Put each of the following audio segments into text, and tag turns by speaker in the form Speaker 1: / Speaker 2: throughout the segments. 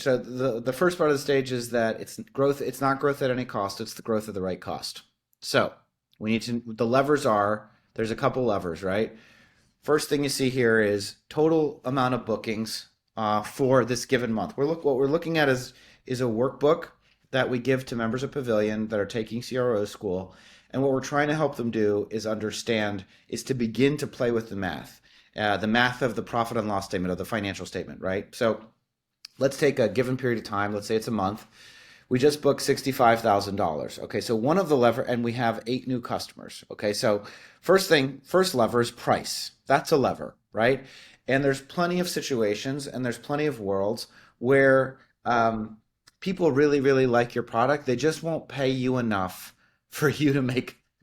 Speaker 1: So the first part of the stage is that it's growth. It's not growth at any cost. It's the growth at the right cost. So we need to. The levers are there's a couple levers, right? First thing you see here is total amount of bookings for this given month. What we're looking at is a workbook that we give to members of Pavilion that are taking CRO school, and what we're trying to help them do is to begin to play with the math of the profit and loss statement of the financial statement, right? So let's take a given period of time. Let's say it's a month. We just booked $65,000. Okay, so one of the lever, and we have 8 new customers. Okay, so first lever is price. That's a lever, right? And there's plenty of situations and there's plenty of worlds where people really, really like your product. They just won't pay you enough for you to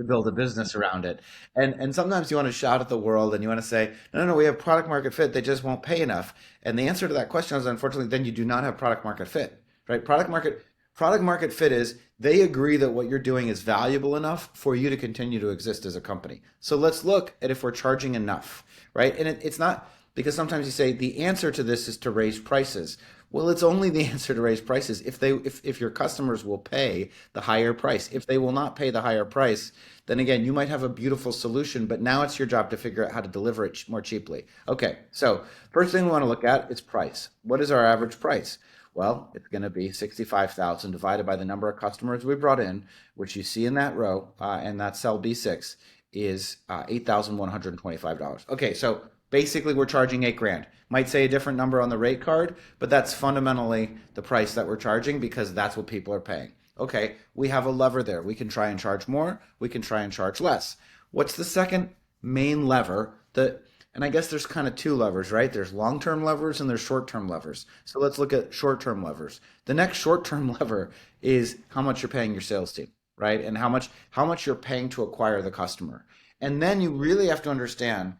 Speaker 1: build a business around it. And sometimes you want to shout at the world and you want to say, no, no, no, we have product market fit. They just won't pay enough. And the answer to that question is unfortunately, then you do not have product market fit, right? Product market fit is they agree that what you're doing is valuable enough for you to continue to exist as a company. So let's look at if we're charging enough, right? And it's not because sometimes you say the answer to this is to raise prices. Well, it's only the answer to raise prices if your customers will pay the higher price. If they will not pay the higher price, then again, you might have a beautiful solution, but now it's your job to figure out how to deliver it more cheaply. Okay, so first thing we want to look at is price. What is our average price? Well, it's going to be 65,000 divided by the number of customers we brought in, which you see in that row, and that cell B6 is $8,125. Okay, so basically we're charging 8 grand. Might say a different number on the rate card, but that's fundamentally the price that we're charging because that's what people are paying. Okay, we have a lever there. We can try and charge more, we can try and charge less. What's the second main lever that and I guess there's kind of 2 levers, right? There's long-term levers and there's short-term levers. So let's look at short-term levers. The next short-term lever is how much you're paying your sales team, right? And how much you're paying to acquire the customer. And then you really have to understand,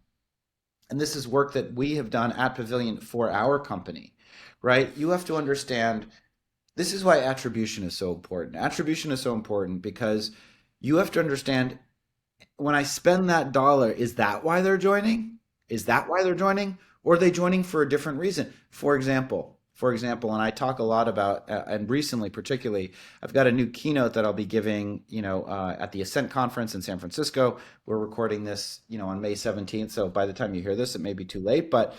Speaker 1: and this is work that we have done at Pavilion for our company, right? You have to understand this is why attribution is so important. Attribution is so important because you have to understand when I spend that dollar, is that why they're joining? Is that why they're joining? Or are they joining for a different reason? For example, and I talk a lot about, and recently particularly, I've got a new keynote that I'll be giving, at the Ascent conference in San Francisco. We're recording this, on May 17th. So by the time you hear this, it may be too late, but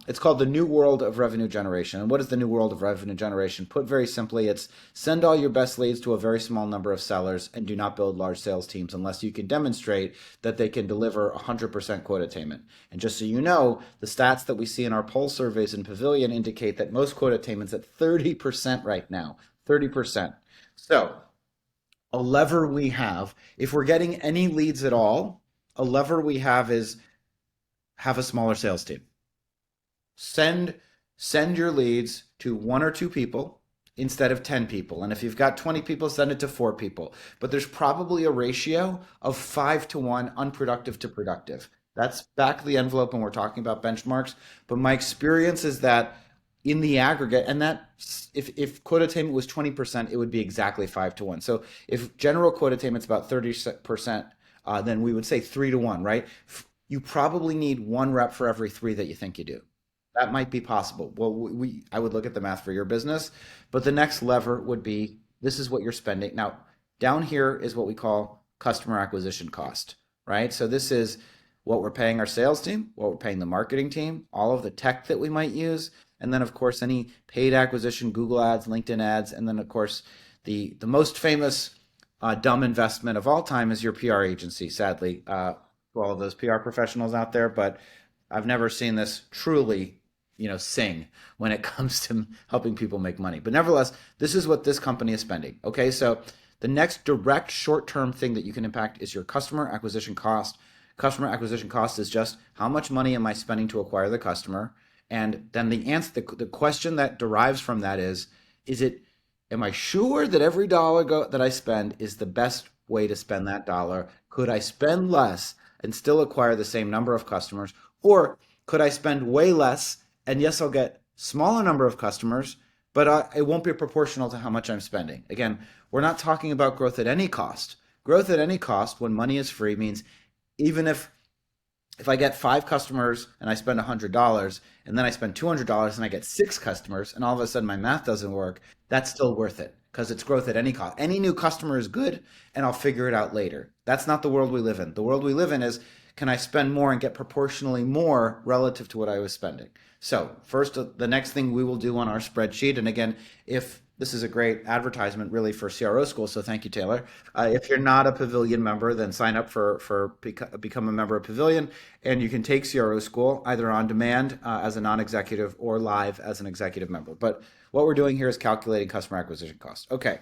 Speaker 1: it's called The New World of Revenue Generation. And what is the new world of revenue generation? Put very simply, it's send all your best leads to a very small number of sellers and do not build large sales teams unless you can demonstrate that they can deliver 100% quota attainment. And just so you know, the stats that we see in our poll surveys in Pavilion indicate that most quota attainment's at 30% right now. 30%. So a lever we have, if we're getting any leads at all, a lever we have is have a smaller sales team. Send send your leads to 1 or 2 people instead of 10 people. And if you've got 20 people, send it to 4 people. But there's probably a ratio of 5 to 1 unproductive to productive. That's back of the envelope when we're talking about benchmarks. But my experience is that in the aggregate, and that if quota attainment was 20%, it would be exactly 5 to 1. So if general quota attainment is about 30%, then we would say 3 to 1, right? You probably need 1 rep for every 3 that you think you do. That might be possible. Well, I would look at the math for your business, but the next lever would be this is what you're spending. Now, down here is what we call customer acquisition cost, right? So this is what we're paying our sales team, what we're paying the marketing team, all of the tech that we might use, and then of course any paid acquisition, Google ads, LinkedIn ads, and then of course the most famous dumb investment of all time is your PR agency, sadly, to all of those PR professionals out there, but I've never seen this truly, sing when it comes to helping people make money. But nevertheless, this is what this company is spending. Okay, so the next direct short-term thing that you can impact is your customer acquisition cost. Customer acquisition cost is just how much money am I spending to acquire the customer? And then the answer, the question that derives from that is it, am I sure that every that I spend is the best way to spend that dollar? Could I spend less and still acquire the same number of customers? Or could I spend way less and yes, I'll get smaller number of customers, but it won't be proportional to how much I'm spending. Again, we're not talking about growth at any cost. Growth at any cost when money is free means even if If I get 5 customers and I spend $100, and then I spend $200 and I get 6 customers, and all of a sudden my math doesn't work, that's still worth it because it's growth at any cost. Any new customer is good, and I'll figure it out later. That's not the world we live in. The world we live in is, can I spend more and get proportionally more relative to what I was spending? So, first, the next thing we will do on our spreadsheet, and again, if this is a great advertisement really for CRO school, so thank you, Taylor. If you're not a Pavilion member, then sign up for become a member of Pavilion, and you can take CRO school either on demand as a non-executive or live as an executive member. But what we're doing here is calculating customer acquisition costs. Okay,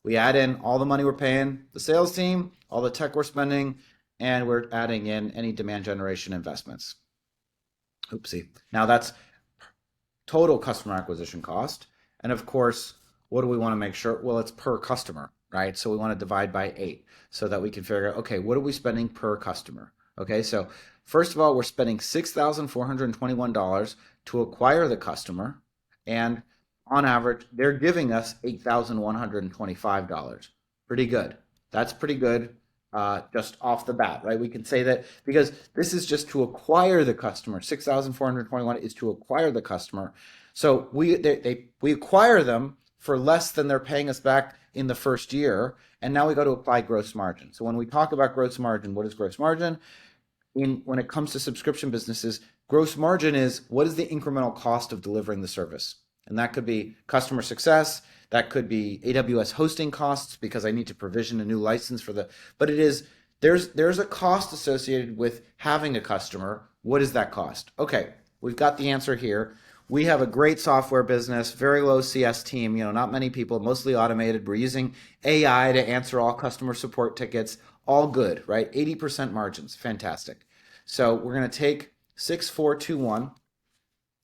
Speaker 1: we add in all the money we're paying the sales team, all the tech we're spending, and we're adding in any demand generation investments. Oopsie. Now that's total customer acquisition cost. And of course, what do we want to make sure? Well, it's per customer, right? So we want to divide by 8 so that we can figure out, okay, what are we spending per customer? Okay, so first of all, we're spending $6,421 to acquire the customer. And on average, they're giving us $8,125. Pretty good. That's pretty good just off the bat, right? We can say that because this is just to acquire the customer. 6,421 is to acquire the customer. So we acquire them for less than they're paying us back in the first year, and now we go to apply gross margin. So when we talk about gross margin, what is gross margin? When it comes to subscription businesses, gross margin is what is the incremental cost of delivering the service? And that could be customer success, that could be AWS hosting costs because I need to provision a new license for the, but it is, there's a cost associated with having a customer. What is that cost? Okay, we've got the answer here. We have a great software business, very low CS team, not many people, mostly automated. We're using AI to answer all customer support tickets, all good, right? 80% margins, fantastic. So we're going to take 6421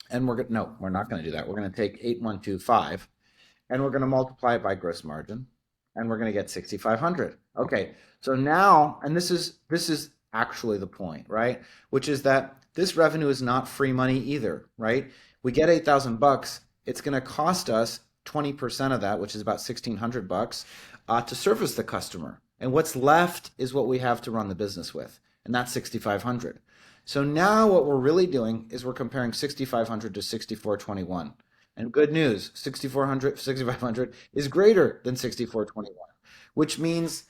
Speaker 1: and no, we're not going to do that. We're going to take 8125 and we're going to multiply it by gross margin and we're going to get 6,500. Okay, so now, and this is actually the point, right? Which is that this revenue is not free money either, right? We get 8,000 bucks. It's going to cost us 20% of that, which is about 1,600 bucks, to service the customer. And what's left is what we have to run the business with, and that's 6,500. So now what we're really doing is we're comparing 6,500 to 6,421. And good news, 6,500 is greater than 6,421, which means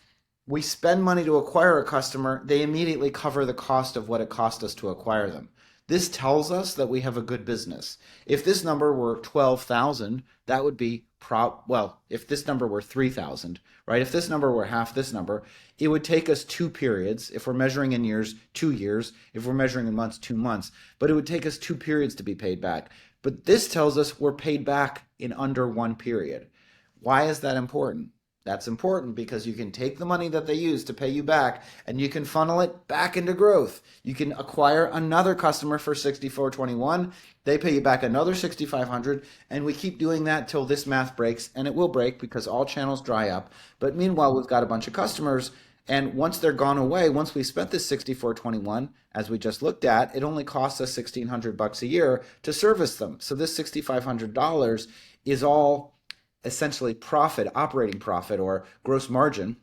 Speaker 1: we spend money to acquire a customer, they immediately cover the cost of what it cost us to acquire them. This tells us that we have a good business. If this number were 12,000, that would be well, if this number were 3,000, right? If this number were half this number, it would take us 2 periods. If we're measuring in years, 2 years. If we're measuring in months, 2 months. But it would take us 2 periods to be paid back. But this tells us we're paid back in under 1 period. Why is that important? That's important because you can take the money that they use to pay you back and you can funnel it back into growth. You can acquire another customer for 6,421. They pay you back another 6,500, and we keep doing that till this math breaks, and it will break because all channels dry up. But meanwhile, we've got a bunch of customers, and once they're gone away, once we spent this 6,421, as we just looked at, it only costs us 1,600 bucks a year to service them. So this $6,500 is all essentially profit, operating profit or gross margin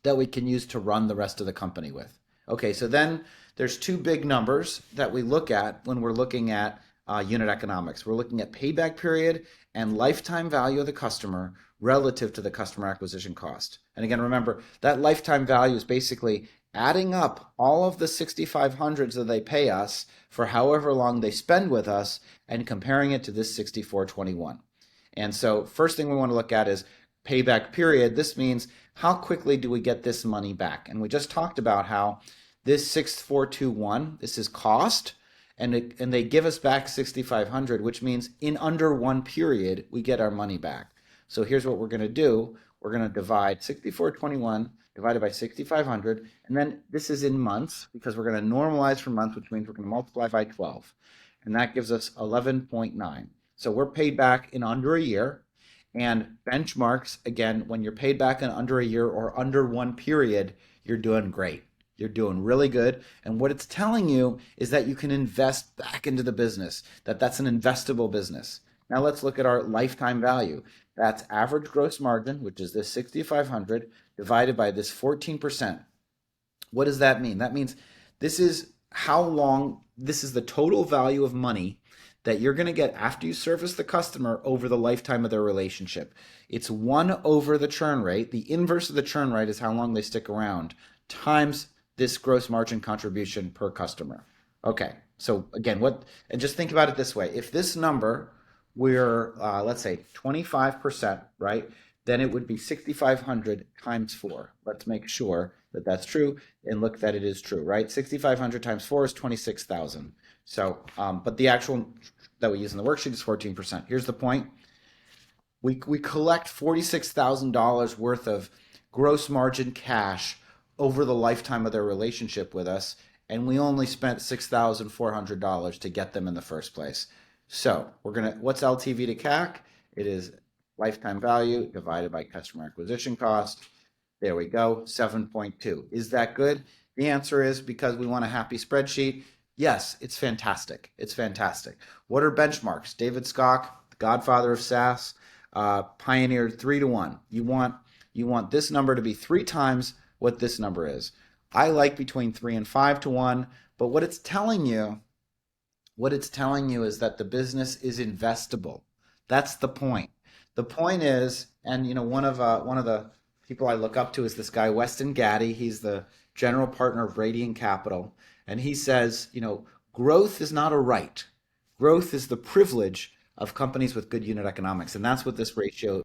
Speaker 1: that we can use to run the rest of the company with. Okay, so then there's 2 big numbers that we look at when we're looking at unit economics. We're looking at payback period and lifetime value of the customer relative to the customer acquisition cost. And again, remember that lifetime value is basically adding up all of the 6,500s that they pay us for however long they spend with us and comparing it to this 6,421. And so first thing we want to look at is payback period. This means how quickly do we get this money back? And we just talked about how this 6,421, this is cost, and they give us back 6,500, which means in under 1 period, we get our money back. So here's what we're going to do. We're going to divide 6,421 divided by 6,500, and then this is in months because we're going to normalize for months, which means we're going to multiply by 12. And that gives us 11.9. So we're paid back in under a year, and benchmarks, again, when you're paid back in under a year or under 1 period, you're doing great. You're doing really good. And what it's telling you is that you can invest back into the business, that's an investable business. Now let's look at our lifetime value. That's average gross margin, which is this 6,500 divided by this 14%. What does that mean? That means this is how long this is the total value of money that you're going to get after you service the customer over the lifetime of their relationship. It's 1 over the churn rate. The inverse of the churn rate is how long they stick around times this gross margin contribution per customer. Okay. So again, and just think about it this way. If this number were, let's say 25%, right? Then it would be 6,500 times 4. Let's make sure that that's true and look that it is true, right? 6,500 times 4 is 26,000. So, but the actual that we use in the worksheet is 14%. Here's the point. We collect $46,000 worth of gross margin cash over the lifetime of their relationship with us, and we only spent $6,400 to get them in the first place. So what's LTV to CAC? It is lifetime value divided by customer acquisition cost. There we go, 7.2. Is that good? The answer is, because we want a happy spreadsheet. Yes, it's fantastic. It's fantastic. What are benchmarks? David Skock, the godfather of SaaS, pioneered 3 to 1. You want this number to be 3 times what this number is. I like between 3 and 5 to 1, but what it's telling you is that the business is investable. That's the point. The point is, and one of the people I look up to is this guy Weston Gaddy. He's the general partner of Radiant Capital, and he says, growth is not a right. Growth is the privilege of companies with good unit economics, and that's what this ratio